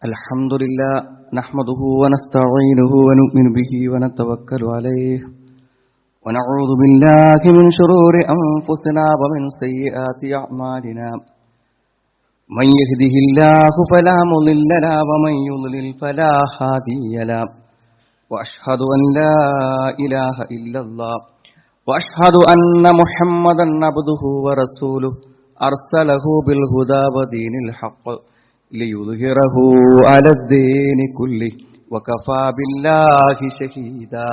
الحمد لله نحمده ونستعينه ونؤمن به ونتوكل عليه ونعوذ بالله من شرور أنفسنا ومن سيئات أعمالنا من يهده الله فلا مضل له ومن يضلل فلا هادي له وأشهد أن لا إله إلا الله وأشهد أن محمدا عبده ورسوله أرسله بالهدى ودين الحق ليظهره على الدين كله وكفى بالله شهيدا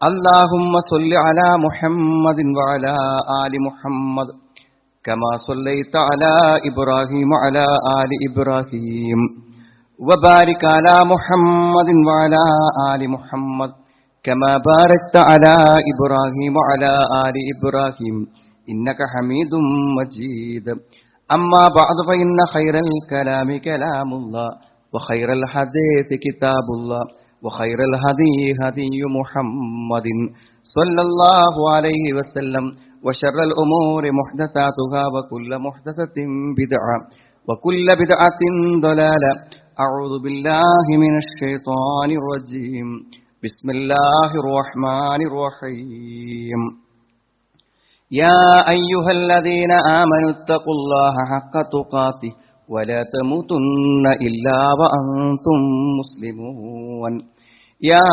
اللهم صل على محمد وعلى آل محمد كما صليت على إبراهيم وعلى آل إبراهيم وبارك على محمد وعلى آل محمد كما باركت على إبراهيم وعلى آل إبراهيم إنك حميد مجيد أما بعد فإن خير الكلام كلام الله وخير الحديث كتاب الله وخير الهدي هدي محمد صلى الله عليه وسلم وشر الأمور محدثاتها وكل محدثة بدعة وكل بدعة ضلالة أعوذ بالله من الشيطان الرجيم بسم الله الرحمن الرحيم يا أيها الذين آمنوا اتقوا الله حق تقاته ولا تموتن إلا وأنتم مسلمون يا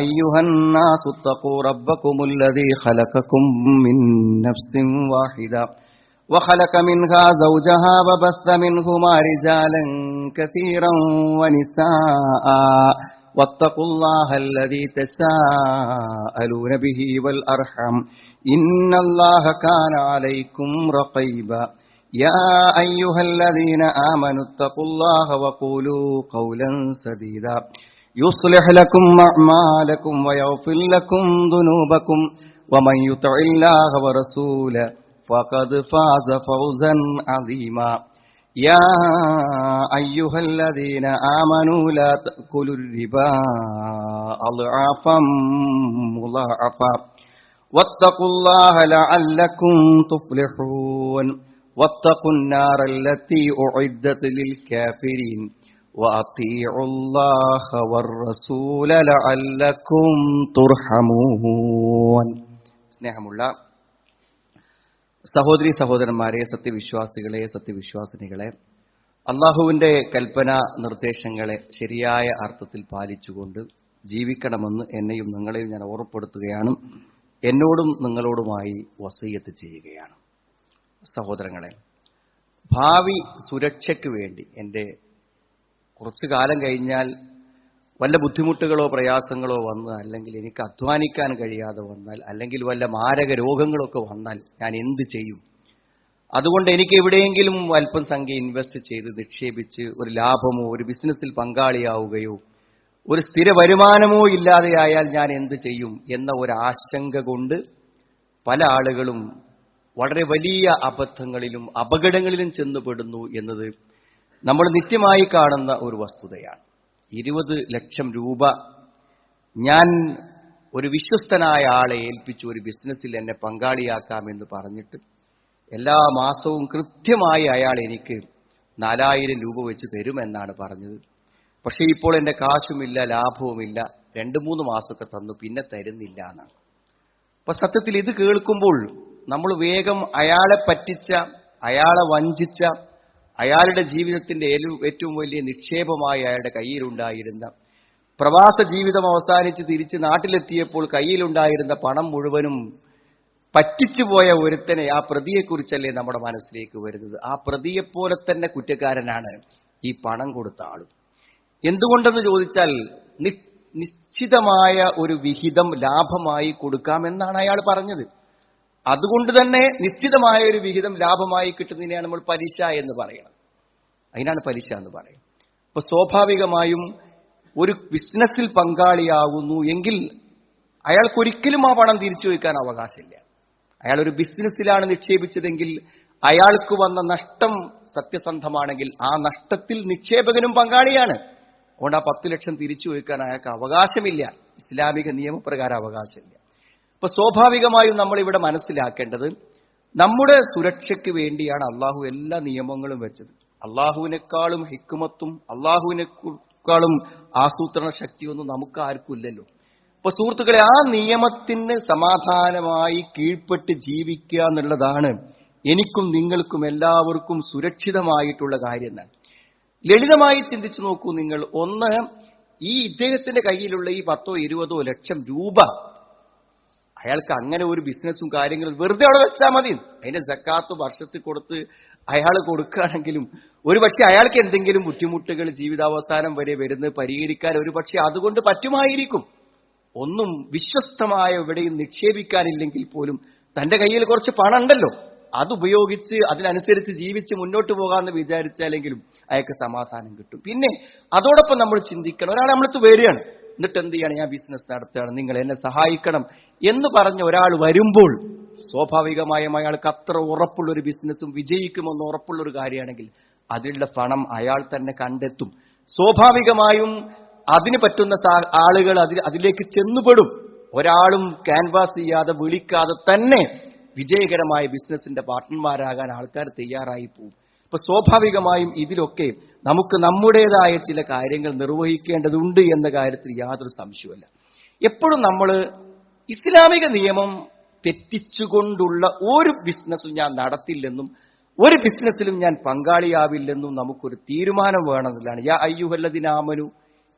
أيها الناس اتقوا ربكم الذي خلقكم من نفس واحدة وخلق منها زوجها وبث منهما رجالا كثيرا ونساء واتقوا الله الذي تساءلون به والأرحم إن الله كان عليكم رقيبا يا أيها الذين آمنوا اتقوا الله وقولوا قولا سديدا يصلح لكم أعمالكم ويغفر لكم ذنوبكم ومن يطع الله ورسوله فقد فاز فوزا عظيما يا أيها الذين آمنوا لا تأكلوا الربا أضعافا مضاعفا واتقوا الله لعلكم تفلحون واتقوا النار التي أعدت للكافرين وأطيعوا الله والرسول لعلكم ترحمون സ്നേഹമുള്ള സഹോദരി സഹോദരന്മാരെ, സത്യവിശ്വാസികളെ, സത്യവിശ്വാസിനികളെ, അള്ളാഹുവിന്റെ കൽപ്പന നിർദ്ദേശങ്ങളെ ശരിയായ അർത്ഥത്തിൽ പാലിച്ചുകൊണ്ട് ജീവിക്കണമെന്ന് എന്നെയും നിങ്ങളെയും ഞാൻ ഓർമ്മപ്പെടുത്തുകയാണ്. എന്നോടും നിങ്ങളോടുമായി വസിയ്യത്ത് ചെയ്യുകയാണ്. സഹോദരങ്ങളെ, ഭാവി സുരക്ഷയ്ക്ക് വേണ്ടി എൻ്റെ കുറച്ചു കാലം കഴിഞ്ഞാൽ വല്ല ബുദ്ധിമുട്ടുകളോ പ്രയാസങ്ങളോ വന്ന്, അല്ലെങ്കിൽ എനിക്ക് അധ്വാനിക്കാൻ കഴിയാതെ വന്നാൽ, അല്ലെങ്കിൽ വല്ല മാരക രോഗങ്ങളൊക്കെ വന്നാൽ ഞാൻ എന്ത് ചെയ്യും? അതുകൊണ്ട് എനിക്ക് എവിടെയെങ്കിലും അല്പം സംഖ്യ ഇൻവെസ്റ്റ് ചെയ്ത് നിക്ഷേപിച്ച് ഒരു ലാഭമോ ഒരു ബിസിനസ്സിൽ പങ്കാളിയാവുകയോ ഒരു സ്ഥിര വരുമാനമോ ഇല്ലാതെയായാൽ ഞാൻ എന്ത് ചെയ്യും എന്ന ഒരു ആശങ്ക കൊണ്ട് പല ആളുകളും വളരെ വലിയ അബദ്ധങ്ങളിലും അപകടങ്ങളിലും ചെന്നുപെടുന്നു എന്നത് നമ്മൾ നിത്യമായി കാണുന്ന ഒരു വസ്തുതയാണ്. 20 ലക്ഷം രൂപ ഞാൻ ഒരു വിശ്വസ്തനായ ആളെ ഏൽപ്പിച്ചു ഒരു ബിസിനസ്സിൽ എന്നെ പങ്കാളിയാക്കാമെന്ന് പറഞ്ഞിട്ട് എല്ലാ മാസവും കൃത്യമായി അയാൾ എനിക്ക് 4000 രൂപ വെച്ച് തരുമെന്നാണ് പറഞ്ഞത്. പക്ഷേ ഇപ്പോൾ എൻ്റെ കാശുമില്ല, ലാഭവുമില്ല, 2-3 മാസമൊക്കെ തന്നു, പിന്നെ തരുന്നില്ല എന്നാണ്. അപ്പൊ സത്യത്തിൽ ഇത് കേൾക്കുമ്പോൾ നമ്മൾ വേഗം അയാളെ പറ്റിച്ച, അയാളെ വഞ്ചിച്ച, അയാളുടെ ജീവിതത്തിന്റെ ഏറ്റവും വലിയ നിക്ഷേപമായി അയാളുടെ കയ്യിലുണ്ടായിരുന്ന, പ്രവാസ ജീവിതം അവസാനിച്ച് തിരിച്ച് നാട്ടിലെത്തിയപ്പോൾ കയ്യിലുണ്ടായിരുന്ന പണം മുഴുവനും പറ്റിച്ചുപോയ ഒരുത്തനെ, ആ പ്രതിയെക്കുറിച്ചല്ലേ നമ്മുടെ മനസ്സിലേക്ക് വരുന്നത്. ആ പ്രതിയെപ്പോലെ തന്നെ കുറ്റക്കാരനാണ് ഈ പണം കൊടുത്ത ആളും. എന്തുകൊണ്ടെന്ന് ചോദിച്ചാൽ നിശ്ചിതമായ ഒരു വിഹിതം ലാഭമായി കൊടുക്കാമെന്നാണ് അയാൾ പറഞ്ഞത്. അതുകൊണ്ട് തന്നെ നിശ്ചിതമായ ഒരു വിഹിതം ലാഭമായി കിട്ടുന്നതിനെയാണ് നമ്മൾ പലിശ എന്ന് പറയുന്നത്. അതിനാണ് പലിശ എന്ന് പറയുന്നത്. അപ്പൊ സ്വാഭാവികമായും ഒരു ബിസിനസ്സിൽ പങ്കാളിയാകുന്നു എങ്കിൽ അയാൾക്കൊരിക്കലും ആ പണം തിരിച്ചു വയ്ക്കാൻ അവകാശമില്ല. അയാൾ ഒരു ബിസിനസ്സിലാണ് നിക്ഷേപിച്ചതെങ്കിൽ അയാൾക്ക് വന്ന നഷ്ടം സത്യസന്ധമാണെങ്കിൽ ആ നഷ്ടത്തിൽ നിക്ഷേപകനും പങ്കാളിയാണ്. അതുകൊണ്ട് ആ 10 ലക്ഷം തിരിച്ചു വയ്ക്കാൻ അയാൾക്ക് അവകാശമില്ല. ഇസ്ലാമിക നിയമപ്രകാരം അവകാശമില്ല. അപ്പൊ സ്വാഭാവികമായും നമ്മൾ ഇവിടെ മനസ്സിലാക്കേണ്ടത് നമ്മുടെ സുരക്ഷയ്ക്ക് വേണ്ടിയാണ് അള്ളാഹു എല്ലാ നിയമങ്ങളും വെച്ചത്. അള്ളാഹുവിനേക്കാളും ഹിക്മത്തും അള്ളാഹുവിനേക്കാളും ആസൂത്രണ ശക്തിയൊന്നും നമുക്ക് ആർക്കും ഇല്ലല്ലോ. അപ്പൊ സുഹൃത്തുക്കളെ, ആ നിയമത്തിന് സമാധാനമായി കീഴ്പ്പെട്ട് ജീവിക്കുക എന്നുള്ളതാണ് എനിക്കും നിങ്ങൾക്കും എല്ലാവർക്കും സുരക്ഷിതമായിട്ടുള്ള കാര്യം എന്നാണ്. ലളിതമായി ചിന്തിച്ചു നോക്കൂ നിങ്ങൾ. ഒന്ന്, ഈ ഇദ്ദേഹത്തിന്റെ കയ്യിലുള്ള ഈ 10-20 ലക്ഷം രൂപ അയാൾക്ക് അങ്ങനെ ഒരു ബിസിനസ്സും കാര്യങ്ങളും വെറുതെ അവിടെ വെച്ചാൽ മതി. അതിന്റെ സക്കാത്ത് വർഷത്തിൽ കൊടുത്ത് അയാൾ കൊടുക്കുകയാണെങ്കിലും ഒരുപക്ഷെ അയാൾക്ക് എന്തെങ്കിലും ബുദ്ധിമുട്ടുകൾ ജീവിതാവസാനം വരെ വരുന്നത് പരിഹരിക്കാൻ ഒരുപക്ഷെ അതുകൊണ്ട് പറ്റുമായിരിക്കും. ഒന്നും വിശ്വസ്തമായ എവിടെയും നിക്ഷേപിക്കാനില്ലെങ്കിൽ പോലും തന്റെ കയ്യിൽ കുറച്ച് പണം ഉണ്ടല്ലോ, അതുപയോഗിച്ച് അതിനനുസരിച്ച് ജീവിച്ച് മുന്നോട്ട് പോകാമെന്ന് വിചാരിച്ചാലെങ്കിലും അയാൾക്ക് സമാധാനം കിട്ടും. പിന്നെ അതോടൊപ്പം നമ്മൾ ചിന്തിക്കണം, ഒരാൾ നമ്മളടുത്ത് വരികയാണ്, എന്നിട്ട് എന്ത് ചെയ്യണം, ഞാൻ ബിസിനസ് നടത്തുകയാണ്, നിങ്ങൾ എന്നെ സഹായിക്കണം എന്ന് പറഞ്ഞ ഒരാൾ വരുമ്പോൾ സ്വാഭാവികമായും അയാൾക്ക് അത്ര ഉറപ്പുള്ള ഒരു ബിസിനസ്സും വിജയിക്കുമെന്ന് ഉറപ്പുള്ള ഒരു കാര്യമാണെങ്കിൽ അതിലുള്ള പണം അയാൾ തന്നെ കണ്ടെത്തും. സ്വാഭാവികമായും അതിന് പറ്റുന്ന ആളുകൾ അതിലേക്ക് ചെന്നുപെടും. ഒരാളും ക്യാൻവാസ് ചെയ്യാതെ വിളിക്കാതെ തന്നെ വിജയകരമായ ബിസിനസിന്റെ പാർട്ട്ണർമാരാകാൻ ആൾക്കാർ തയ്യാറായി പോകും. അപ്പൊ സ്വാഭാവികമായും ഇതിലൊക്കെ നമുക്ക് നമ്മുടേതായ ചില കാര്യങ്ങൾ നിർവഹിക്കേണ്ടതുണ്ട് എന്ന കാര്യത്തിൽ യാതൊരു സംശയവുമില്ല. എപ്പോഴും നമ്മൾ ഇസ്ലാമിക നിയമം തെറ്റിച്ചുകൊണ്ടുള്ള ഒരു ബിസിനസ്സും ഞാൻ നടത്തില്ലെന്നും ഒരു ബിസിനസ്സിലും ഞാൻ പങ്കാളിയാവില്ലെന്നും നമുക്കൊരു തീരുമാനം വേണമെന്നുള്ളതാണ്. യാ അയ്യുഹല്ലദീന ആമനു,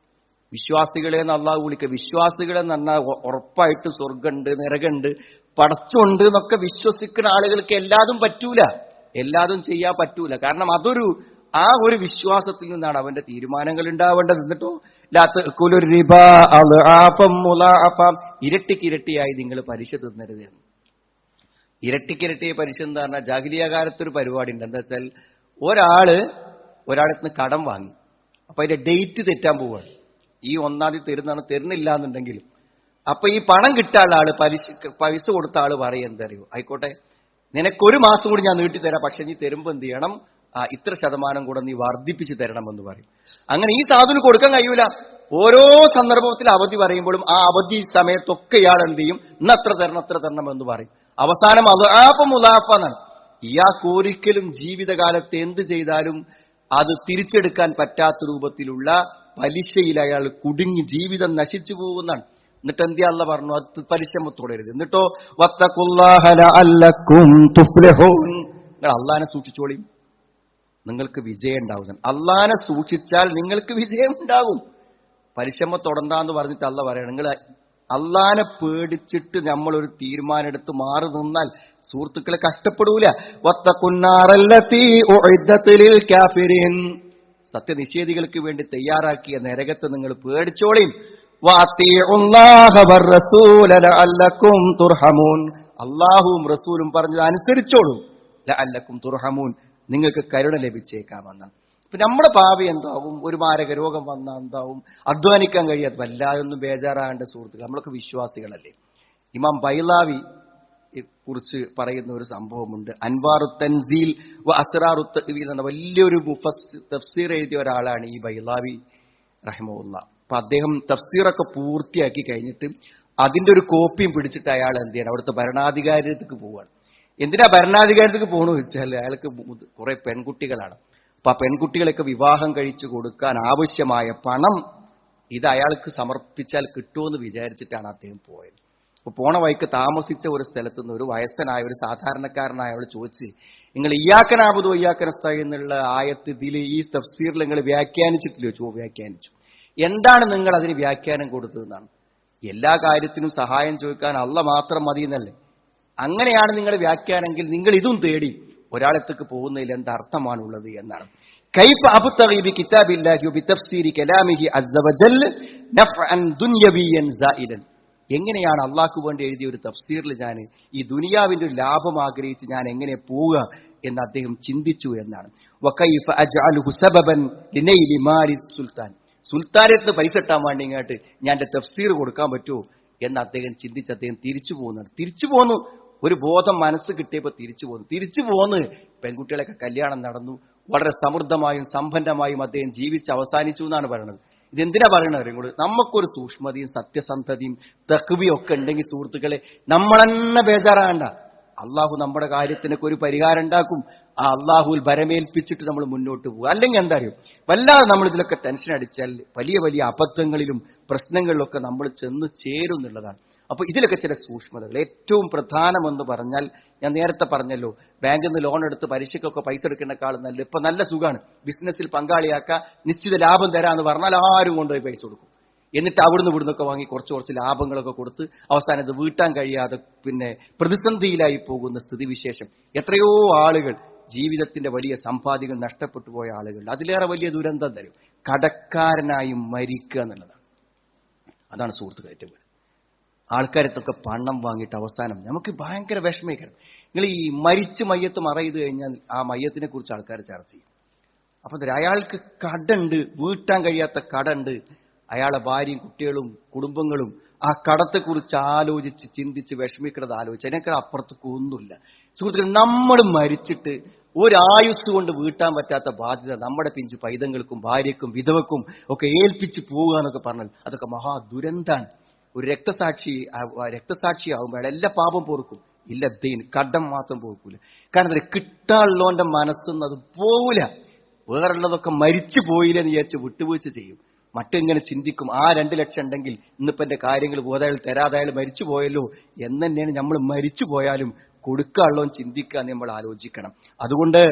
വിശ്വാസികളെ എന്ന് അള്ളാഹു വിളിക്കുക. വിശ്വാസികളെന്ന് പറഞ്ഞാൽ ഉറപ്പായിട്ട് സ്വർഗമുണ്ട്, നരകമുണ്ട്, പടച്ചുണ്ട് എന്നൊക്കെ വിശ്വസിക്കുന്ന ആളുകൾക്ക് എല്ലാതും പറ്റൂല, എല്ലാതും ചെയ്യാൻ പറ്റൂല. കാരണം ആ ഒരു വിശ്വാസത്തിൽ നിന്നാണ് അവന്റെ തീരുമാനങ്ങൾ ഉണ്ടാവേണ്ടത്. എന്നിട്ടോ ഇരട്ടിക്കിരട്ടിയായി നിങ്ങൾ പലിശ തിന്നരുത്. ഇരട്ടിക്കിരട്ടിയെ പലിശ എന്ന് പറഞ്ഞാൽ ജാഹിലിയ കാലത്തൊരു പരിപാടി ഉണ്ട്. എന്താ വെച്ചാൽ ഒരാളത്ത് നിന്ന് കടം വാങ്ങി, അപ്പൊ അതിന്റെ ഡേറ്റ് തെറ്റാൻ പോവാണ്. ഈ 1-ാം തീയതി തരുന്നില്ല എന്നുണ്ടെങ്കിലും അപ്പൊ ഈ പണം കിട്ടാനുള്ള ആള് പൈസ കൊടുത്ത ആള് പറയും, എന്തറിയോ, ആയിക്കോട്ടെ നിനക്കൊരു മാസം കൂടി ഞാൻ നീട്ടിത്തരാം, പക്ഷെ നീ തരുമ്പോ എന്ത് ചെയ്യണം, ഇത്ര ശതമാനം കൂടെ നീ വർദ്ധിപ്പിച്ച് തരണമെന്ന് പറയും. അങ്ങനെ ഈ സാധുവിന് കൊടുക്കാൻ കഴിയൂല. ഓരോ സന്ദർഭത്തിൽ അവധി പറയുമ്പോഴും ആ അവധി സമയത്തൊക്കെ ഇയാൾ എന്ത് ചെയ്യും, ഇന്ന് അത്ര തരണം എന്ന് പറയും. അവസാനം മുലാഫാന്നാണ്. ഇയാൾക്ക് ഒരിക്കലും ജീവിതകാലത്ത് എന്ത് ചെയ്താലും അത് തിരിച്ചെടുക്കാൻ പറ്റാത്ത രൂപത്തിലുള്ള പലിശയിൽ അയാൾ കുടുങ്ങി ജീവിതം നശിച്ചു പോകുന്നതാണ്. എന്നിട്ട് എന്ത് അല്ലാഹു പറഞ്ഞു, അത് പലിശ തുടരുത്. എന്നിട്ടോ വത്തഖുല്ലാഹ ലഅല്ലക്കും തുഫ്ലിഹൂൻ, നിങ്ങൾ അള്ളാഹനെ സൂക്ഷിച്ചോളിയും, നിങ്ങൾക്ക് വിജയം ഉണ്ടാവും. അള്ളാഹനെ സൂക്ഷിച്ചാൽ നിങ്ങൾക്ക് വിജയം ഉണ്ടാകും. പലിശമ്മ തുടണ്ടാന്ന് പറഞ്ഞിട്ട് അള്ളാഹ് പറയണം, നിങ്ങൾ അള്ളാഹനെ പേടിച്ചിട്ട് നമ്മളൊരു തീരുമാനം എടുത്ത് മാറി നിന്നാൽ സുഹൃത്തുക്കളെ കഷ്ടപ്പെടൂല. വത്തഖുന്നാറല്ലതീ ഉഇദ്ദത ലിൽ കാഫിരീൻ, സത്യനിഷേധികൾക്ക് വേണ്ടി തയ്യാറാക്കിയ നരകത്തെ നിങ്ങൾ പേടിച്ചോളിയും. വഅതീഉല്ലാഹ വറസൂല ലഅല്ലക്കും തുർഹമൂൻ, അല്ലാഹുവും റസൂലും പറഞ്ഞത് അനുസരിച്ചോളൂ. ലഅല്ലക്കും തുർഹമൂൻ, നിങ്ങൾക്ക് കരുണ ലഭിച്ചേക്കാമെന്നാണ്. ഇപ്പൊ നമ്മുടെ ഭാവി എന്താവും, ഒരു മാരക രോഗം വന്നാൽ എന്താവും, അധ്വാനിക്കാൻ കഴിയാത്ത വല്ലാതൊന്നും ബേജാറാകേണ്ട സുഹൃത്തുക്കൾ, നമ്മളൊക്കെ വിശ്വാസികളല്ലേ. ഇമാം ബൈലാവി കുറിച്ച് പറയുന്ന ഒരു സംഭവമുണ്ട്. അൻവാറു തൻസീൽ വ അസ്റാറു തഅ്വീൽ എന്ന വലിയൊരു തഫ്സീർ എഴുതിയ ഒരാളാണ് ഈ ബൈലാവി റഹിമഹുല്ലാഹ്. അപ്പൊ അദ്ദേഹം തഫ്സീറൊക്കെ പൂർത്തിയാക്കി കഴിഞ്ഞിട്ട് അതിന്റെ ഒരു കോപ്പിയും പിടിച്ചിട്ട് അയാൾ എന്ത് ചെയ്യണം, അവിടുത്തെ ഭരണാധികാരിയത്തേക്ക് പോവുകയാണ്. എന്തിനാ ഭരണാധികാരത്തേക്ക് പോകണമെന്ന് വെച്ചാൽ അയാൾക്ക് കുറെ പെൺകുട്ടികളാണ്. അപ്പൊ ആ പെൺകുട്ടികളൊക്കെ വിവാഹം കഴിച്ചു കൊടുക്കാൻ ആവശ്യമായ പണം ഇത് അയാൾക്ക് സമർപ്പിച്ചാൽ കിട്ടുമെന്ന് വിചാരിച്ചിട്ടാണ് അദ്ദേഹം പോയത്. അപ്പൊ പോണ വഴിക്ക് താമസിച്ച ഒരു സ്ഥലത്ത് നിന്ന് ഒരു വയസ്സനായ ഒരു സാധാരണക്കാരനായ അവൾ ചോദിച്ച്, നിങ്ങൾ ഇയ്യാക്കനാബുദു ഇയ്യാക്കനസ്തഈൻ എന്നുള്ള ആയത്ത് ഇതിൽ ഈ തഫ്സീറിൽ നിങ്ങൾ വ്യാഖ്യാനിച്ചിട്ടില്ലയോ? വ്യാഖ്യാനിച്ചു. എന്താണ് നിങ്ങൾ അതിന് വ്യാഖ്യാനം കൊടുത്തതെന്നാണ്. എല്ലാ കാര്യത്തിനും സഹായം ചോദിക്കാൻ അള്ളാഹ് മാത്രം മതി എന്നല്ലേ? അങ്ങനെയാണ് നിങ്ങൾ വ്യാഖ്യാനെങ്കിൽ നിങ്ങൾ ഇതും തേടി ഒരാളത്തേക്ക് പോകുന്നതിൽ എന്തർത്ഥമാണുള്ളത് എന്നാണ്. കൈഫ അബ്തഗി ബി കിതാബില്ലാഹി വ ബി തഫ്സീരി കലാമിഹി അസ്സ വജൽ നഫ്അൻ ദുനിയവിയൻ സായിലൻ, എങ്ങനെയാണ് അള്ളാഹ്ക്ക് വേണ്ടി എഴുതിയ ഒരു തഫ്സീറിൽ ഞാൻ ഈ ദുനിയാവിന്റെ ഒരു ലാഭം ആഗ്രഹിച്ച് ഞാൻ എങ്ങനെ പോവുക എന്ന് അദ്ദേഹം ചിന്തിച്ചു എന്നാണ്. വകൈഫ അജ്അലുഹു സബബൻ ലിനൈലി മാലി സുൽത്താൻ, സുൽത്താനത്തിന് പൈസ ഇട്ടാൻ വേണ്ടി ഇങ്ങോട്ട് ഞാൻ എന്റെ തഫ്സീർ കൊടുക്കാൻ പറ്റുമോ എന്ന് അദ്ദേഹം ചിന്തിച്ച് അദ്ദേഹം തിരിച്ചു പോന്നു. ഒരു ബോധം മനസ്സ് കിട്ടിയപ്പോൾ തിരിച്ചു പോന്ന് പെൺകുട്ടികളൊക്കെ കല്യാണം നടന്നു. വളരെ സമൃദ്ധമായും സമ്പന്നമായും അദ്ദേഹം ജീവിച്ച് അവസാനിച്ചു എന്നാണ് പറയുന്നത്. ഇതെന്തിനാ പറയണത്? ഇങ്ങോട്ട് നമുക്കൊരു സൂക്ഷ്മതയും സത്യസന്ധതയും തഖ്വയും ഒക്കെ ഉണ്ടെങ്കിൽ സുഹൃത്തുക്കളെ നമ്മളെന്നെ ബേജാറാകണ്ട. അള്ളാഹു നമ്മുടെ കാര്യത്തിനൊക്കെ ഒരു പരിഹാരം ഉണ്ടാക്കും. ആ അള്ളാഹുവിൽ ഭരമേൽപ്പിച്ചിട്ട് നമ്മൾ മുന്നോട്ട് പോകും. അല്ലെങ്കിൽ എന്താ അറിയും, വല്ലാതെ നമ്മൾ ഇതിലൊക്കെ ടെൻഷൻ അടിച്ചാൽ വലിയ വലിയ അബദ്ധങ്ങളിലും പ്രശ്നങ്ങളിലൊക്കെ നമ്മൾ ചെന്ന് ചേരും എന്നുള്ളതാണ്. അപ്പൊ ഇതിലൊക്കെ ചില സൂക്ഷ്മതകൾ. ഏറ്റവും പ്രധാനമെന്ന് പറഞ്ഞാൽ, ഞാൻ നേരത്തെ പറഞ്ഞല്ലോ, ബാങ്കിൽ നിന്ന് ലോൺ എടുത്ത് പലിശക്കൊക്കെ പൈസ എടുക്കേണ്ടക്കാൾ നല്ല ഇപ്പൊ നല്ല സുഖമാണ്. ബിസിനസ്സിൽ പങ്കാളിയാക്കുക, നിശ്ചിത ലാഭം തരാന്ന് പറഞ്ഞാൽ ആരും കൊണ്ടുപോയി പൈസ കൊടുക്കും. എന്നിട്ട് അവിടുന്ന് ഇവിടുന്നൊക്കെ വാങ്ങി കുറച്ച് ലാഭങ്ങളൊക്കെ കൊടുത്ത് അവസാനം ഇത് വീട്ടാൻ കഴിയാതെ പിന്നെ പ്രതിസന്ധിയിലായി പോകുന്ന സ്ഥിതിവിശേഷം. എത്രയോ ആളുകൾ ജീവിതത്തിന്റെ വലിയ സമ്പാദ്യങ്ങൾ നഷ്ടപ്പെട്ടു പോയ ആളുകൾ. അതിലേറെ വലിയ ദുരന്തം തരും, കടക്കാരനായി മരിക്കുക എന്നുള്ളതാണ്. അതാണ് സുഹൃത്തുക്കൾ ഏറ്റവും വലിയ. ആൾക്കാരത്തൊക്കെ പണം വാങ്ങിയിട്ട് അവസാനം നമുക്ക് ഭയങ്കര വിഷമീകരം. നിങ്ങൾ ഈ മരിച്ച് മയ്യത്ത് മറ ചെയ്ത് കഴിഞ്ഞാൽ ആ മയ്യത്തിനെ കുറിച്ച് ആൾക്കാർ ചർച്ച ചെയ്യും. അപ്പൊ അയാൾക്ക് കടണ്ട്, വീട്ടാൻ കഴിയാത്ത കടണ്ട്. അയാളെ ഭാര്യയും കുട്ടികളും കുടുംബങ്ങളും ആ കടത്തെക്കുറിച്ച് ആലോചിച്ച് ചിന്തിച്ച് വിഷമിക്കുന്നത് ആലോചിച്ച് അതിനേക്കാൾ അപ്പുറത്തേക്ക് ഒന്നുമില്ല. സുഹൃത്തുക്കൾ, നമ്മൾ മരിച്ചിട്ട് ഒരായുസ് കൊണ്ട് വീട്ടാൻ പറ്റാത്ത ബാധ്യത നമ്മുടെ പിഞ്ചു പൈതങ്ങൾക്കും ഭാര്യക്കും വിധവക്കും ഒക്കെ ഏൽപ്പിച്ച് പോവുക എന്നൊക്കെ പറഞ്ഞാൽ അതൊക്കെ മഹാദുരന്താണ്. ഒരു രക്തസാക്ഷിയാവുമ്പോൾ എല്ലാ പാപം പൊറുക്കും. ഇല്ല, കടം മാത്രം പോകൂല. കാരണം അത് കിട്ടാനുള്ളവന്റെ മനസ്സൊന്നും അത് പോകൂല. വേറുള്ളതൊക്കെ മരിച്ചു പോയില്ലെന്ന് വിചാരിച്ച് വിട്ടുവീഴ്ച ചെയ്യും. മറ്റിങ്ങനെ ചിന്തിക്കും, ആ 2 ലക്ഷം ഉണ്ടെങ്കിൽ ഇന്നിപ്പോ എന്റെ കാര്യങ്ങൾ ബോധയാൾ തരാതായാൽ മരിച്ചു പോയല്ലോ എന്ന് തന്നെയാണ്. നമ്മൾ മരിച്ചു പോയാലും കൊടുക്കാനുള്ളവൻ ചിന്തിക്കാൻ നമ്മൾ ആലോചിക്കണം. അതുകൊണ്ട്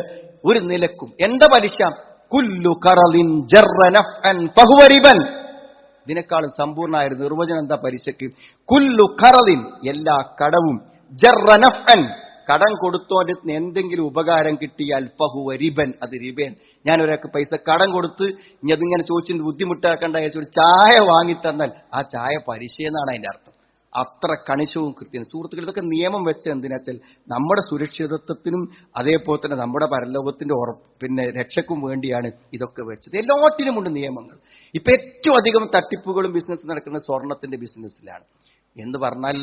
ഒരു നിലക്കും എന്താ പലിശ, കുല്ലു ഖറളിൻ ജർറ നഫ്അൻ ഫഹുവ റിബൻ. ഇതിനേക്കാളും സമ്പൂർണ്ണമായ നിർവചനം എന്താ പലിശക്ക്? കുല്ലു ഖറളിൻ, എല്ലാ കടവും, ജർറ നഫ്അൻ, കടം കൊടുത്തോന്റെ എന്തെങ്കിലും ഉപകാരം കിട്ടിയാൽ ഫഹുവ റിബൻ, അത് റിബൻ. ഞാൻ ഒരാൾക്ക് പൈസ കടം കൊടുത്ത് ഇനി അതിങ്ങനെ ചോദിച്ചിട്ട് ബുദ്ധിമുട്ടാക്കണ്ട, ഒരു ചായ വാങ്ങിത്തന്നാൽ ആ ചായ പലിശയെന്നാണ് അതിന്റെ അർത്ഥം. അത്ര കണിശവും കൃത്യം. സുഹൃത്തുക്കൾ, ഇതൊക്കെ നിയമം വെച്ച എന്തിനാച്ചാൽ നമ്മുടെ സുരക്ഷിതത്വത്തിനും അതേപോലെ തന്നെ നമ്മുടെ പരലോകത്തിന്റെ പിന്നെ രക്ഷക്കും വേണ്ടിയാണ് ഇതൊക്കെ വെച്ചത്. എല്ലാറ്റിനുമുണ്ട് നിയമങ്ങൾ. ഇപ്പൊ ഏറ്റവും അധികം തട്ടിപ്പുകളും ബിസിനസ് നടക്കുന്ന സ്വർണത്തിന്റെ ബിസിനസ്സിലാണ്. എന്ന് പറഞ്ഞാൽ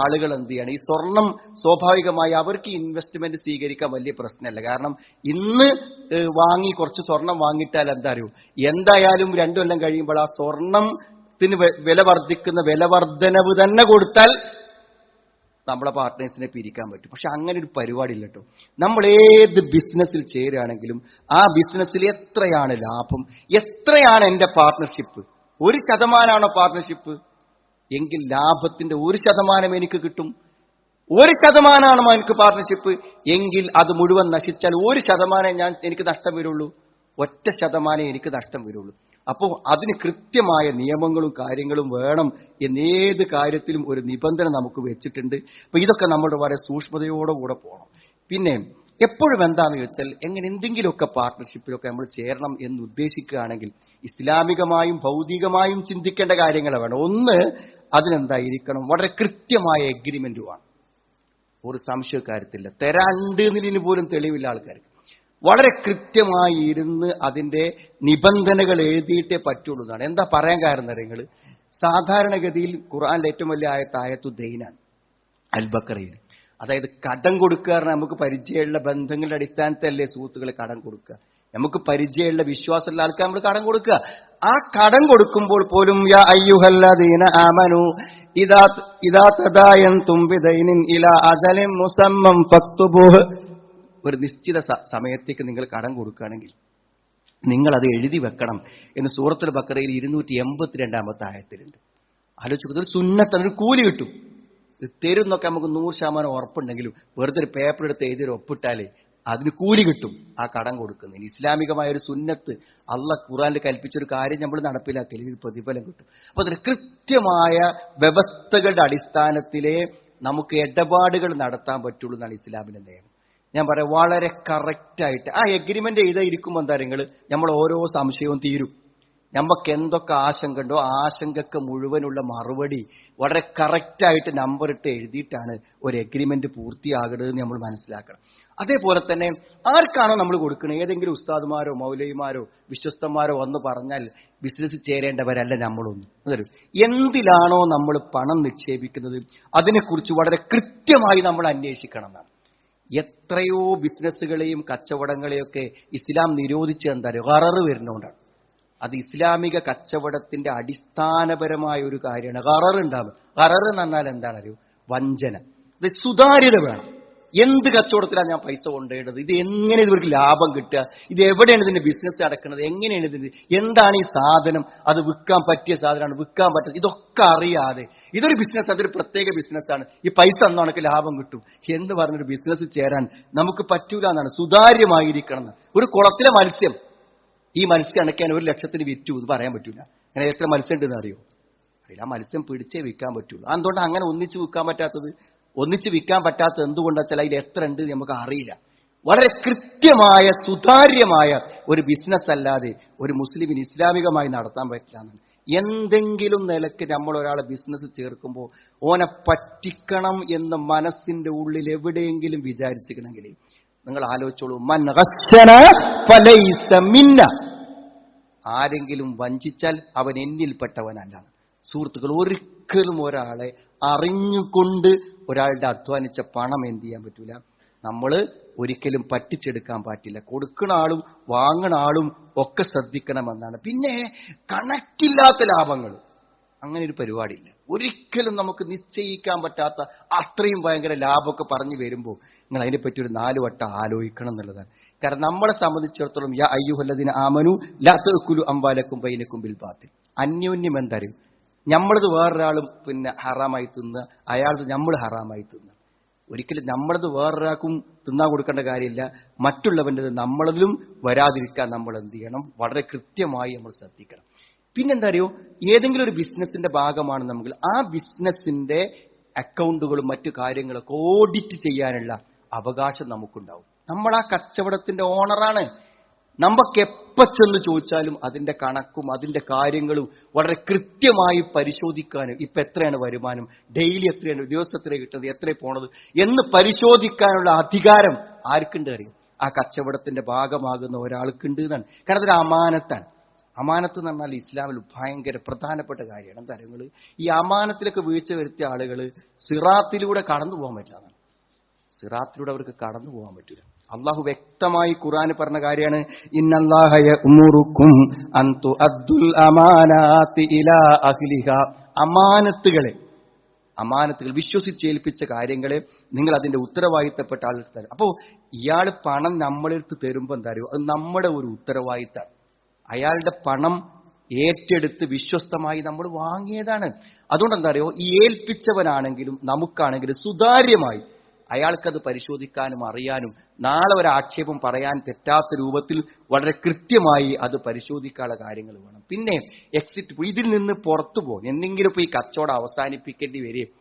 ആളുകൾ എന്ത് ചെയ്യാണ്, ഈ സ്വർണം സ്വാഭാവികമായി അവർക്ക് ഇൻവെസ്റ്റ്മെന്റ് സ്വീകരിക്കാൻ വലിയ പ്രശ്നമല്ല. കാരണം ഇന്ന് വാങ്ങി കുറച്ച് സ്വർണം വാങ്ങിയിട്ടാൽ എന്താ അറിയൂ, എന്തായാലും 2 കൊല്ലം കഴിയുമ്പോൾ ആ സ്വർണത്തിന് വില വർദ്ധിക്കുന്ന വില വർധനവ് തന്നെ കൊടുത്താൽ നമ്മളെ പാർട്ട്നേഴ്സിനെ പിരിക്കാൻ പറ്റും. പക്ഷെ അങ്ങനെ ഒരു പരിപാടി ഇല്ല കേട്ടോ. നമ്മൾ ഏത് ബിസിനസ്സിൽ ചേരുകയാണെങ്കിലും ആ ബിസിനസ്സിൽ എത്രയാണ് ലാഭം, എത്രയാണ് എന്റെ പാർട്ട്ണർഷിപ്പ്, 1% പാർട്ട്ണർഷിപ്പ് എങ്കിൽ ലാഭത്തിന്റെ 1% എനിക്ക് കിട്ടും. 1% എനിക്ക് പാർട്ട്ണർഷിപ്പ് എങ്കിൽ അത് മുഴുവൻ നശിച്ചാൽ 1% എനിക്ക് നഷ്ടം വരുള്ളൂ. 1% എനിക്ക് നഷ്ടം വരുള്ളൂ. അപ്പോൾ അതിന് കൃത്യമായ നിയമങ്ങളും കാര്യങ്ങളും വേണം എന്നേത് കാര്യത്തിലും ഒരു നിബന്ധന നമുക്ക് വെച്ചിട്ടുണ്ട്. അപ്പൊ ഇതൊക്കെ നമ്മുടെ വളരെ സൂക്ഷ്മതയോടുകൂടെ പോകണം. പിന്നെ എപ്പോഴും എന്താണെന്ന് ചോദിച്ചാൽ, എങ്ങനെ എന്തെങ്കിലുമൊക്കെ പാർട്ട്ണർഷിപ്പിലൊക്കെ നമ്മൾ ചേരണം എന്ന് ഉദ്ദേശിക്കുകയാണെങ്കിൽ ഇസ്ലാമികമായും ഭൗതികമായും ചിന്തിക്കേണ്ട കാര്യങ്ങൾ വേണം. ഒന്ന്, അതിനെന്തായിരിക്കണം, വളരെ കൃത്യമായ എഗ്രിമെന്റുമാണ്. ഒരു സംശയക്കാര്യത്തില്ല, തരാണ്ട് എന്നതിന് പോലും തെളിവില്ല ആൾക്കാർക്ക്. വളരെ കൃത്യമായി ഇരുന്ന് അതിന്റെ നിബന്ധനകൾ എഴുതിയിട്ടേ പറ്റുള്ളൂ എന്നാണ്. എന്താ പറയാൻ കാരണം നിങ്ങൾ, സാധാരണഗതിയിൽ ഖുർആനിലെ ഏറ്റവും വലിയ ആയത്തു ദൈനാണ്, അൽ ബഖറയിൽ. അതായത് കടം കൊടുക്കുക, നമുക്ക് പരിചയമുള്ള ബന്ധങ്ങളുടെ അടിസ്ഥാനത്തിലല്ലേ സുഹൃത്തുക്കളെ കടം കൊടുക്കുക. നമുക്ക് പരിചയമുള്ള വിശ്വാസമുള്ള ആൾക്കാർ നമ്മൾ കടം കൊടുക്കുക. ആ കടം കൊടുക്കുമ്പോൾ പോലും യാ അയ്യുഹല്ലദീന ആമനു ഇദാ തദായൻതും ബിദൈനിൻ ഇലാ അജലിൻ മുസമ്മം ഫക്തുബൂഹ്. ഒരു നിശ്ചിത സമയത്തേക്ക് നിങ്ങൾ കടം കൊടുക്കുകയാണെങ്കിൽ നിങ്ങൾ അത് എഴുതി വെക്കണം എന്ന് സൂറത്തുൽ ബഖറയിൽ 282 ആയത്തിലുണ്ട്. ആലോചിക്കുന്നത് ഒരു സുന്നത്താണ്, ഒരു കൂലി കിട്ടും. തരും എന്നൊക്കെ നമുക്ക് 100% ഉറപ്പുണ്ടെങ്കിലും വെറുതെ ഒരു പേപ്പർ എടുത്ത് എഴുതി ഒപ്പിട്ടാലേ അതിന് കൂലി കിട്ടും ആ കടം കൊടുക്കുന്നതിന്. ഇസ്ലാമികമായ ഒരു സുന്നത്ത്, അള്ളാഹ് ഖുർആനിൽ കൽപ്പിച്ചൊരു കാര്യം നമ്മൾ നടപ്പിലാക്കിയാൽ ഒരു പ്രതിഫലം കിട്ടും. അപ്പൊ അതിന് കൃത്യമായ വ്യവസ്ഥകളുടെ അടിസ്ഥാനത്തിലേ നമുക്ക് ഇടപാടുകൾ നടത്താൻ പറ്റുള്ളൂ എന്നാണ് ഇസ്ലാമിന്റെ നിയമം. ഞാൻ പറയാം, വളരെ കറക്റ്റായിട്ട് ആ എഗ്രിമെന്റ് എഴുതിയിരിക്കുമ്പോൾ എന്താ നിങ്ങൾ, നമ്മൾ ഓരോ സംശയവും തീരും. നമുക്ക് എന്തൊക്കെ ആശങ്ക ഉണ്ടോ ആശങ്കക്ക് മുഴുവനുള്ള മറുപടി വളരെ കറക്റ്റായിട്ട് നമ്പർ ഇട്ട് എഴുതിയിട്ടാണ് ഒരു എഗ്രിമെന്റ് പൂർത്തിയാകേണ്ടത് നമ്മൾ മനസ്സിലാക്കണം. അതേപോലെ തന്നെ ആർക്കാണോ നമ്മൾ കൊടുക്കുന്നത്, ഏതെങ്കിലും ഉസ്താദുമാരോ മൗലവിമാരോ വിശ്വസ്തന്മാരോ വന്ന് പറഞ്ഞാൽ ബിസിനസ് ചേരേണ്ടവരല്ല നമ്മളൊന്നും. എന്തിലാണോ നമ്മൾ പണം നിക്ഷേപിക്കുന്നത് അതിനെക്കുറിച്ച് വളരെ കൃത്യമായി നമ്മൾ അന്വേഷിക്കണം എന്നാണ്. എത്രയോ ബിസിനസ്സുകളെയും കച്ചവടങ്ങളെയൊക്കെ ഇസ്ലാം നിരോധിച്ച് എന്താ ഖറർ വരുന്നതുകൊണ്ടാണ്. അത് ഇസ്ലാമിക കച്ചവടത്തിന്റെ അടിസ്ഥാനപരമായ ഒരു കാര്യമാണ്. ഖറർ ഉണ്ടാവും. ഖറർ എന്ന് പറഞ്ഞാൽ എന്താണ് അറിയോ, വഞ്ചന. ഇത് സുതാര്യത വേണം. എന്ത് കച്ചവടത്തിലാണ് ഞാൻ പൈസ കൊണ്ടുപോയത്, ഇത് എങ്ങനെ ഇവർക്ക് ലാഭം കിട്ടുക, ഇത് എവിടെയാണ് ഇതിന്റെ ബിസിനസ് നടക്കുന്നത്, എങ്ങനെയാണ് ഇതിന്റെ, എന്താണ് ഈ സാധനം, അത് വിൽക്കാൻ പറ്റിയ സാധനമാണ്, വിൽക്കാൻ പറ്റുന്നത്, ഇതൊക്കെ അറിയാതെ ഇതൊരു ബിസിനസ്, അതൊരു പ്രത്യേക ബിസിനസ്സാണ്, ഈ പൈസ അന്ന് എനിക്ക് ലാഭം കിട്ടും എന്ന് പറഞ്ഞൊരു ബിസിനസ് ചേരാൻ നമുക്ക് പറ്റൂല എന്നാണ്. സുതാര്യമായിരിക്കണം. ഒരു കുളത്തിലെ മത്സ്യം, ഈ മത്സ്യം അണക്കാൻ 1 ലക്ഷത്തിന് വിറ്റു എന്ന് പറയാൻ പറ്റൂല. അങ്ങനെ എത്ര മത്സ്യം ഉണ്ടെന്ന് അറിയോ? അറിയില്ല. ആ മത്സ്യം പിടിച്ചേ വിൽക്കാൻ പറ്റുള്ളൂ. അതുകൊണ്ട് അങ്ങനെ ഒന്നിച്ച് വിൽക്കാൻ പറ്റാത്തത്, ഒന്നിച്ച് വിൽക്കാൻ പറ്റാത്തത് എന്തുകൊണ്ടാ വെച്ചാൽ അതിൽ എത്ര ഉണ്ട് നമുക്ക് അറിയില്ല. വളരെ കൃത്യമായ സുതാര്യമായ ഒരു ബിസിനസ് അല്ലാതെ ഒരു മുസ്ലിമിന് ഇസ്ലാമികമായി നടത്താൻ പറ്റില്ല എന്നാണ്. എന്തെങ്കിലും നിലക്ക് നമ്മൾ ഒരാളെ ബിസിനസ് ചേർക്കുമ്പോൾ ഓനെ പറ്റിക്കണം എന്ന് മനസ്സിന്റെ ഉള്ളിൽ എവിടെയെങ്കിലും വിചാരിച്ചിരിക്കണമെങ്കിൽ നിങ്ങൾ ആലോചിച്ചോളൂ. മൻ ഗശ്ശന ഫലൈസ മിന്ന, ആരെങ്കിലും വഞ്ചിച്ചാൽ അവൻ എന്നിൽപ്പെട്ടവനല്ല. സുഹൃത്തുക്കൾ, ഒരിക്കലും ഒരാളെ അറിഞ്ഞുകൊണ്ട് ഒരാളുടെ അധ്വാനിച്ച പണം എന്ത് ചെയ്യാൻ പറ്റൂല. നമ്മൾ ഒരിക്കലും പറ്റിച്ചെടുക്കാൻ പറ്റില്ല. കൊടുക്കുന്ന ആളും വാങ്ങുന്ന ആളും ഒക്കെ ശ്രദ്ധിക്കണമെന്നാണ്. പിന്നെ കണക്കില്ലാത്ത ലാഭങ്ങൾ, അങ്ങനെ ഒരു പരിപാടിയില്ല. ഒരിക്കലും നമുക്ക് നിശ്ചയിക്കാൻ പറ്റാത്ത അത്രയും ഭയങ്കര ലാഭമൊക്കെ പറഞ്ഞു വരുമ്പോൾ നിങ്ങൾ അതിനെപ്പറ്റി ഒരു 4 വട്ടം ആലോചിക്കണം എന്നുള്ളതാണ്. കാരണം നമ്മളെ സംബന്ധിച്ചിടത്തോളം യാ അയ്യുഹല്ലദീന ആമനു ലാ തഅകുലു അംവാലക്കും ബൈനക്കും ബിൽ ബാത്തിൽ, അന്യോന്യം എന്തറിയും, നമ്മളത് വേറൊരാളും ഹറാമായി തിന്നുക, അയാളത് നമ്മൾ ഹറാമായി തിന്നുക. ഒരിക്കലും നമ്മളത് വേറൊരാൾക്കും തിന്നാൻ കൊടുക്കേണ്ട കാര്യമില്ല. മറ്റുള്ളവൻ്റെത് നമ്മളതിലും വരാതിരിക്കാൻ നമ്മൾ എന്ത് ചെയ്യണം, വളരെ കൃത്യമായി നമ്മൾ ശ്രദ്ധിക്കണം. പിന്നെന്താ അറിയോ, ഏതെങ്കിലും ഒരു ബിസിനസിന്റെ ഭാഗമാണ് നമ്മൾ, ആ ബിസിനസിന്റെ അക്കൗണ്ടുകളും മറ്റു കാര്യങ്ങളൊക്കെ ഓഡിറ്റ് ചെയ്യാനുള്ള അവകാശം നമുക്കുണ്ടാവും. നമ്മൾ ആ കച്ചവടത്തിന്റെ ഓണറാണ്. നമുക്ക് എപ്പോ ചെന്ന് ചോദിച്ചാലും അതിന്റെ കണക്കും അതിന്റെ കാര്യങ്ങളും വളരെ കൃത്യമായി പരിശോധിക്കാനും, ഇപ്പൊ എത്രയാണ് വരുമാനം, ഡെയിലി എത്രയാണ്, ദിവസം എത്ര കിട്ടുന്നത്, എത്ര പോണത് എന്ന് പരിശോധിക്കാനുള്ള അധികാരം ആർക്കുണ്ട് അറിയും? ആ കച്ചവടത്തിന്റെ ഭാഗമാകുന്ന ഒരാൾക്കുണ്ട് എന്നാണ്. കാരണം അതൊരു അമാനത്താണ്. അമാനത്ത് എന്ന് പറഞ്ഞാൽ ഇസ്ലാമിൽ ഭയങ്കര പ്രധാനപ്പെട്ട കാര്യമാണ്. എന്താ പറയുക, ഈ അമാനത്തിലൊക്കെ വീഴ്ച വരുത്തിയ ആളുകൾ സിറാത്തിലൂടെ കടന്നു പോകാൻ പറ്റാതാണ്. സിറാത്തിലൂടെ അവർക്ക് കടന്നു പോകാൻ പറ്റില്ല. അള്ളാഹു വ്യക്തമായി ഖുർആനിൽ പറഞ്ഞ കാര്യമാണ്, ഇന്നല്ലാഹ യഅ്മുറുക്കും അൻ തുഅദ്ദുൽ അമാനാതി ഇലാ അഹ്ലിഹാ. അമാനത്തുകൾ വിശ്വസിച്ചേൽപ്പിച്ച കാര്യങ്ങളെ നിങ്ങൾ അതിന്റെ ഉത്തരവാദിത്തപ്പെട്ട ആൾക്ക് തരും. അപ്പോൾ ഇയാൾ പണം നമ്മളെടുത്ത് തരുമ്പോൾ എന്താ അറിയോ, അത് നമ്മുടെ ഒരു ഉത്തരവാദിത്തമാണ്. അയാളുടെ പണം ഏറ്റെടുത്ത് വിശ്വസ്തമായി നമ്മൾ വാങ്ങിയതാണ്. അതുകൊണ്ട് എന്താ അറിയോ, ഈ ഏൽപ്പിച്ചവനാണെങ്കിലും നമുക്കാണെങ്കിലും സുതാര്യമായി അയാൾക്കത് പരിശോധിക്കാനും അറിയാനും നാളെ ഒരു ആക്ഷേപം പറയാൻ തെറ്റാത്ത രൂപത്തിൽ വളരെ കൃത്യമായി അത് പരിശോധിക്കാനുള്ള കാര്യങ്ങൾ വേണം. പിന്നെ എക്സിറ്റ്, ഇതിൽ നിന്ന് പുറത്തു പോകും, എന്തെങ്കിലും ഇപ്പോൾ ഈ കച്ചവടം അവസാനിപ്പിക്കേണ്ടി വരികയും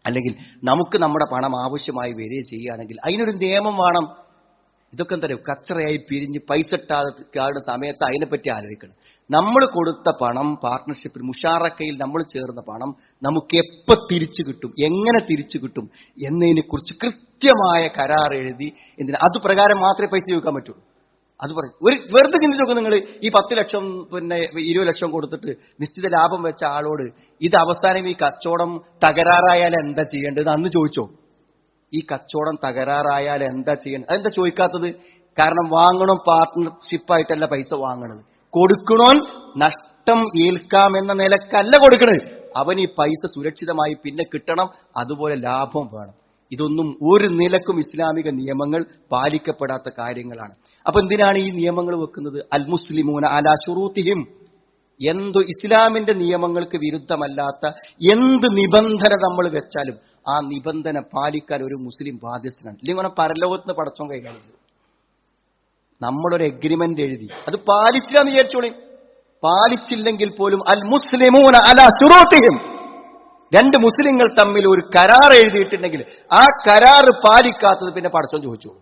അല്ലെങ്കിൽ നമുക്ക് നമ്മുടെ പണം ആവശ്യമായി വരികയും ചെയ്യുകയാണെങ്കിൽ അതിനൊരു നിയമം വേണം. ഇതൊക്കെ എന്താ പറയുക, കച്ചറയായി പിരിഞ്ഞ് പൈസ ഇട്ടാതെ സമയത്ത് അതിനെപ്പറ്റി ആലോചിക്കണം. നമ്മൾ കൊടുത്ത പണം പാർട്ട്ണർഷിപ്പിൽ മുഷാറക്കയിൽ നമ്മൾ ചേർന്ന പണം നമുക്ക് എപ്പോൾ തിരിച്ചു കിട്ടും, എങ്ങനെ തിരിച്ചു കിട്ടും എന്നതിനെ കുറിച്ച് കൃത്യമായ കരാർ എഴുതി, അത് പ്രകാരം മാത്രമേ പൈസ ചോദിക്കാൻ പറ്റുള്ളൂ. അത് പറയും. ഒരു വെറുതെ ചിന്തിച്ച് നോക്കും നിങ്ങൾ, ഈ 10 ലക്ഷം 20 ലക്ഷം കൊടുത്തിട്ട് നിശ്ചിത ലാഭം വെച്ച ആളോട് ഇത് അവസാനം ഈ കച്ചവടം തകരാറായാൽ എന്താ ചെയ്യേണ്ടത് അന്ന് ചോദിച്ചോ? ഈ കച്ചവടം തകരാറായാൽ എന്താ ചെയ്യേണ്ടത്? അതെന്താ ചോദിക്കാത്തത്? കാരണം വാങ്ങണം പാർട്ട്ണർഷിപ്പായിട്ടല്ല പൈസ വാങ്ങണത്, കൊടുക്കണോൻ നഷ്ടം ഏൽക്കാമെന്ന നിലക്കല്ല കൊടുക്കണത്. അവൻ ഈ പൈസ സുരക്ഷിതമായി പിന്നെ കിട്ടണം, അതുപോലെ ലാഭം വേണം. ഇതൊന്നും ഒരു നിലക്കും ഇസ്ലാമിക നിയമങ്ങൾ പാലിക്കപ്പെടാത്ത കാര്യങ്ങളാണ്. അപ്പൊ എന്തിനാണ് ഈ നിയമങ്ങൾ വെക്കുന്നത്? അൽ മുസ്ലിമൂന അലാ ശുറൂത്തിഹിം, എന്തു ഇസ്ലാമിന്റെ നിയമങ്ങൾക്ക് വിരുദ്ധമല്ലാത്ത എന്ത് നിബന്ധന നമ്മൾ വെച്ചാലും ആ നിബന്ധന പാലിക്കാൻ ഒരു മുസ്ലിം ബാധ്യസ്ഥനാണ്. ഇല്ലെങ്കിൽ പരലോകത്ത് നിന്ന് പടച്ചോൻ കൈകാര്യം ചെയ്യും. നമ്മളൊരു എഗ്രിമെന്റ് എഴുതി അത് പാലിച്ചില്ല എന്ന് വിചാരിച്ചോളി, പാലിച്ചില്ലെങ്കിൽ പോലും അൽ മുസ്ലിമൂന അലാ ശുറൂത്തിഹിം, 2 മുസ്ലിങ്ങൾ തമ്മിൽ ഒരു കരാർ എഴുതിയിട്ടുണ്ടെങ്കിൽ ആ കരാർ പാലിക്കാത്തത് പിന്നെ പടച്ചോൻ ചോദിച്ചോളൂ.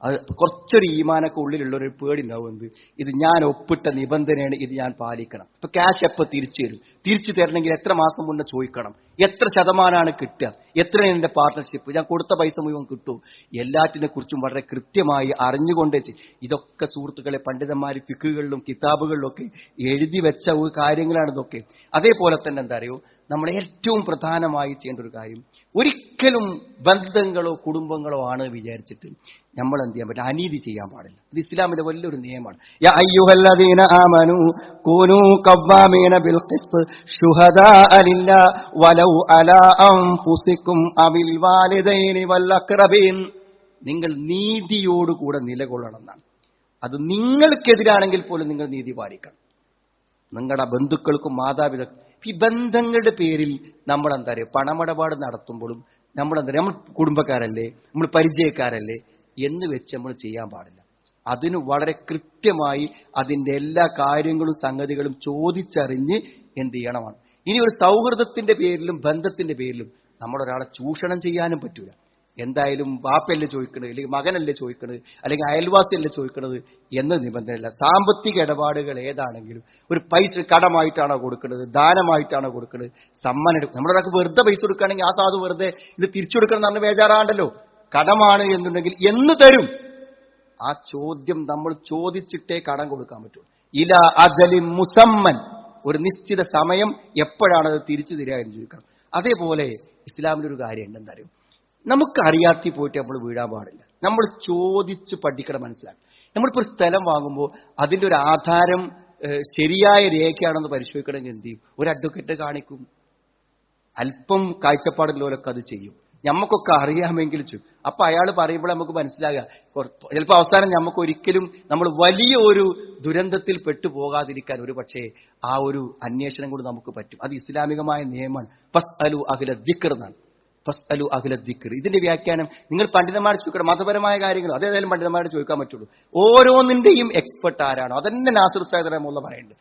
അത് കുറച്ചൊരു ഈമാനൊക്കെ ഉള്ളിലുള്ളൊരു പേടിണ്ടാവും. എന്ത്, ഇത് ഞാൻ ഒപ്പിട്ട നിബന്ധനയാണ്, ഇത് ഞാൻ പാലിക്കണം. ഇപ്പൊ ക്യാഷ് എപ്പോൾ തിരിച്ചു തരും, തിരിച്ചു തരണമെങ്കിൽ എത്ര മാസം മുന്നേ ചോദിക്കണം, എത്ര ശതമാനമാണ് കിട്ടുക, എത്രയാണ് എന്റെ പാർട്ട്ണർഷിപ്പ്, ഞാൻ കൊടുത്ത പൈസ മുഴുവൻ കിട്ടും, എല്ലാറ്റിനെ കുറിച്ചും വളരെ കൃത്യമായി അറിഞ്ഞുകൊണ്ടേ. ഇതൊക്കെ സുഹൃത്തുക്കളെ പണ്ഡിതന്മാർ ഫിഖുകളിലും കിതാബുകളിലും ഒക്കെ എഴുതി വെച്ച ഒരു കാര്യങ്ങളാണ് ഇതൊക്കെ. അതേപോലെ തന്നെ എന്താ അറിയോ, നമ്മൾ ഏറ്റവും പ്രധാനമായി ചെയ്യേണ്ട ഒരു കാര്യം, ഒരിക്കലും ഒരിക്കലും ബന്ധങ്ങളോ കുടുംബങ്ങളോ ആണ് വിചാരിച്ചിട്ട് നമ്മൾ എന്ത് ചെയ്യാൻ പറ്റും, അനീതി ചെയ്യാൻ പാടില്ല. ഇത് ഇസ്ലാമിന്റെ വലിയൊരു നിയമമാണ്. യാ അയ്യുഹല്ലദീന ആമനൂ കൂനൂ ഖവ്വാമീന ബിൽ ഖിസ്ത് ശുഹദാഅ ലില്ലാഹി വലൗ അലാ അൻഫുസികും അബിൽ വാലിദൈനി വൽ അഖ്റബീൻ. നിങ്ങൾ നീതിയോടുകൂടെ നിലകൊള്ളണം എന്നാണ്. അത് നിങ്ങൾക്കെതിരാണെങ്കിൽ പോലും നിങ്ങൾ നീതി പാലിക്കണം. നിങ്ങളുടെ ബന്ധുക്കൾക്കും മാതാപിതാക്കൾ ഈ ബന്ധങ്ങളുടെ പേരിൽ നമ്മൾ എന്താ പറയുക, പണമിടപാട് നടത്തുമ്പോഴും നമ്മളെന്താ നമ്മൾ കുടുംബക്കാരല്ലേ, നമ്മൾ പരിചയക്കാരല്ലേ എന്ന് വെച്ച് നമ്മൾ ചെയ്യാൻ പാടില്ല. അതിന് വളരെ കൃത്യമായി അതിന്റെ എല്ലാ കാര്യങ്ങളും സംഗതികളും ചോദിച്ചറിഞ്ഞ് എന്ത് ചെയ്യണമാണ്. ഇനി ഒരു സൗഹൃദത്തിന്റെ പേരിലും ബന്ധത്തിന്റെ പേരിലും നമ്മളൊരാളെ ചൂഷണം ചെയ്യാനും പറ്റൂല. എന്തായാലും ബാപ്പയല്ലേ ചോദിക്കണത്, അല്ലെങ്കിൽ മകനല്ലേ ചോദിക്കണത്, അല്ലെങ്കിൽ അയൽവാസിയല്ലേ ചോദിക്കണത് എന്ന നിബന്ധനയില്ല. സാമ്പത്തിക ഇടപാടുകൾ ഏതാണെങ്കിലും ഒരു പൈസ കടമായിട്ടാണോ കൊടുക്കുന്നത്, ദാനമായിട്ടാണോ കൊടുക്കുന്നത്, സമ്മാനം നമ്മളൊരാൾക്ക് വെറുതെ പൈസ കൊടുക്കുകയാണെങ്കിൽ ആ സാധു വെറുതെ ഇത് തിരിച്ചു കൊടുക്കണം എന്ന് പറഞ്ഞ് ബേജാറാണ്ടല്ലോ. കടമാണ് എന്നുണ്ടെങ്കിൽ എന്ന് തരും. ആ ചോദ്യം നമ്മൾ ചോദിച്ചിട്ടേ കടം കൊടുക്കാൻ പറ്റുള്ളൂ. ഇല അജലി മുസമ്മൻ, ഒരു നിശ്ചിത സമയം എപ്പോഴാണത് തിരിച്ചു തരിക എന്ന് ചോദിക്കണം. അതേപോലെ ഇസ്ലാമിലൊരു കാര്യം ഉണ്ടെന്ന് അറിയും, നമുക്കറിയാത്തി പോയിട്ട് നമ്മൾ വീഴാൻ പാടില്ല. നമ്മൾ ചോദിച്ച് പഠിക്കണം, മനസ്സിലാക്കണം. നമ്മളിപ്പോൾ ഒരു സ്ഥലം വാങ്ങുമ്പോൾ അതിൻ്റെ ഒരു ആധാരം ശരിയായ രേഖയാണെന്ന് പരിശോധിക്കണമെങ്കിൽ എന്ത് ചെയ്യും? ഒരു അഡ്വക്കേറ്റ് കാണിക്കും. അല്പം കാഴ്ചപ്പാടുള്ളവരൊക്കെ അത് ചെയ്യും. നമുക്കൊക്കെ അറിയാമെങ്കിൽ ചെയ്യും. അപ്പൊ അയാൾ പറയുമ്പോൾ നമുക്ക് മനസ്സിലാകുക, ചിലപ്പോൾ അവസാനം നമുക്ക് ഒരിക്കലും നമ്മൾ വലിയ ഒരു ദുരന്തത്തിൽ പെട്ടുപോകാതിരിക്കാൻ ഒരു പക്ഷേ ആ ഒരു അന്വേഷണം കൊണ്ട് നമുക്ക് പറ്റും. അത് ഇസ്ലാമികമായ നിയമമാണ്. ഫസ്അലു അഹ്ല ദിക്ർ എന്നാണ്. ഫസ്അലു അഹ്ല ദിക്ർ. ഇതിന്റെ വ്യാഖ്യാനം നിങ്ങൾ പണ്ഡിതന്മാരെ ചോദിക്കണം. മതപരമായ കാര്യങ്ങൾ അതേതായാലും പണ്ഡിതന്മാരെ ചോദിക്കാൻ പറ്റുള്ളൂ. ഓരോന്നിന്റെയും എക്സ്പെർട്ട് ആരാണോ, അതന്നെ നാസിർ ഉസ്താദ് റഹ്മത്തുള്ളാഹി പറയുന്നുണ്ട്.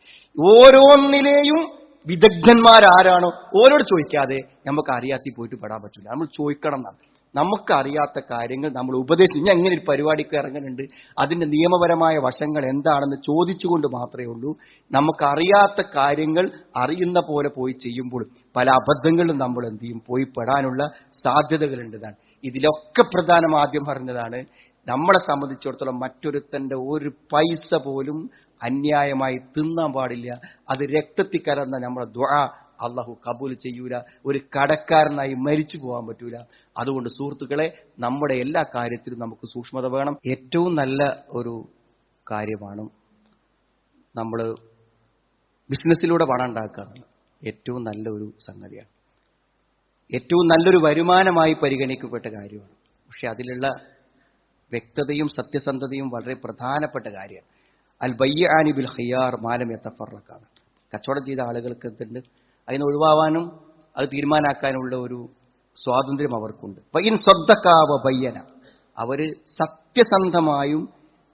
ഓരോന്നിലെയും വിദഗ്ധന്മാരാരാണോ ഓരോട് ചോദിക്കാതെ നമുക്ക് അറിയാത്തി പോയിട്ട് പെടാൻ പറ്റില്ല. നമ്മൾ ചോദിക്കണം എന്നാണ്. നമുക്കറിയാത്ത കാര്യങ്ങൾ നമ്മൾ ഉപദേശിച്ചു. ഞാൻ എങ്ങനെ ഒരു പരിപാടിക്ക് ഇറങ്ങുന്നുണ്ട്, അതിന്റെ നിയമപരമായ വശങ്ങൾ എന്താണെന്ന് ചോദിച്ചുകൊണ്ട് മാത്രമേ ഉള്ളൂ. നമുക്കറിയാത്ത കാര്യങ്ങൾ അറിയുന്ന പോലെ പോയി ചെയ്യുമ്പോൾ പല അബദ്ധങ്ങളും നമ്മൾ എന്ത് ചെയ്യും, പോയി പെടാനുള്ള സാധ്യതകളുണ്ടെന്നാണ്. ഇതിലൊക്കെ പ്രധാനം ആദ്യം പറഞ്ഞതാണ്, നമ്മളെ സംബന്ധിച്ചിടത്തോളം മറ്റൊരുത്തന്റെ ഒരു പൈസ പോലും അന്യായമായി തിന്നാൻ പാടില്ല. അത് രക്തത്തിൽ കലർന്ന നമ്മുടെ ദുആ അള്ളാഹു കബൂൽ ചെയ്യൂല. ഒരു കടക്കാരനായി മരിച്ചു പോകാൻ പറ്റൂല. അതുകൊണ്ട് സുഹൃത്തുക്കളെ, നമ്മുടെ എല്ലാ കാര്യത്തിലും നമുക്ക് സൂക്ഷ്മത വേണം. ഏറ്റവും നല്ല ഒരു കാര്യമാണ് നമ്മൾ ബിസിനസ്സിലൂടെ പണം ഉണ്ടാക്കുക എന്നുള്ളത്. ഏറ്റവും നല്ല ഒരു സംഗതിയാണ്, ഏറ്റവും നല്ലൊരു വരുമാനമായി പരിഗണിക്കപ്പെട്ട കാര്യമാണ്. പക്ഷെ അതിലുള്ള വ്യക്തതയും സത്യസന്ധതയും വളരെ പ്രധാനപ്പെട്ട കാര്യമാണ്. അൽ ബയ്യാനി ബിൽ ഖിയാർ മാലം യതഫറഖ. കച്ചവടം ചെയ്ത ആളുകൾക്ക് എന്തുണ്ട്, അതിന് ഒഴിവാവാനും അത് തീരുമാനാക്കാനുള്ള ഒരു സ്വാതന്ത്ര്യം അവർക്കുണ്ട്. വഇൻ സദ്ദഖാ വബയ്യന, അവര് സത്യസന്ധമായും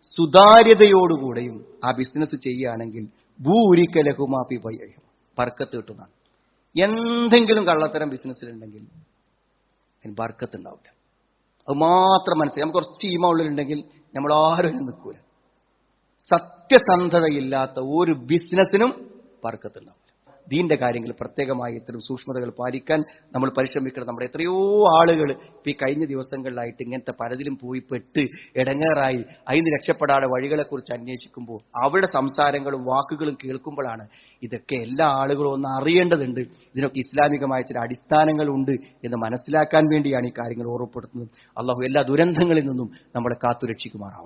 സുതാര്യതയോടുകൂടെയും ആ ബിസിനസ് ചെയ്യുകയാണെങ്കിൽ ഭൂരിക ലഹുമാ ഫി ബയ്യിഹിം, ബർക്കത്ത് കിട്ടുന്നതാണ്. എന്തെങ്കിലും കള്ളത്തരം ബിസിനസ്സിലുണ്ടെങ്കിൽ അതിന് ബർക്കത്ത് ഉണ്ടാവില്ല. അത് മാത്രം മനസ്സിലായി. നമുക്ക് കുറച്ച് ഈമ ഉള്ളിലുണ്ടെങ്കിൽ നമ്മൾ ആരും നിൽക്കൂല. സത്യസന്ധതയില്ലാത്ത ഒരു ബിസിനസ്സിനും ബർക്കത്തുണ്ടാവില്ല. ദീന്റെ കാര്യങ്ങൾ പ്രത്യേകമായി ഇത്തരം സൂക്ഷ്മതകൾ പാലിക്കാൻ നമ്മൾ പരിശ്രമിക്കണം. നമ്മുടെ എത്രയോ ആളുകൾ ഇപ്പം ഈ കഴിഞ്ഞ ദിവസങ്ങളിലായിട്ട് ഇങ്ങനത്തെ പലതിലും പോയി പെട്ട് ഇടങ്ങേറായി അതിന് രക്ഷപ്പെടാതെ വഴികളെക്കുറിച്ച് അന്വേഷിക്കുമ്പോൾ അവരുടെ സംസാരങ്ങളും വാക്കുകളും കേൾക്കുമ്പോഴാണ് ഇതൊക്കെ എല്ലാ ആളുകളും ഒന്ന് അറിയേണ്ടതുണ്ട്, ഇതിനൊക്കെ ഇസ്ലാമികമായ ചില അടിസ്ഥാനങ്ങളുണ്ട് എന്ന് മനസ്സിലാക്കാൻ വേണ്ടിയാണ് ഈ കാര്യങ്ങൾ ഓർമ്മപ്പെടുത്തുന്നത്. അള്ളാഹു എല്ലാ ദുരന്തങ്ങളിൽ നിന്നും നമ്മളെ കാത്തുരക്ഷിക്കുമാറാവട്ടെ.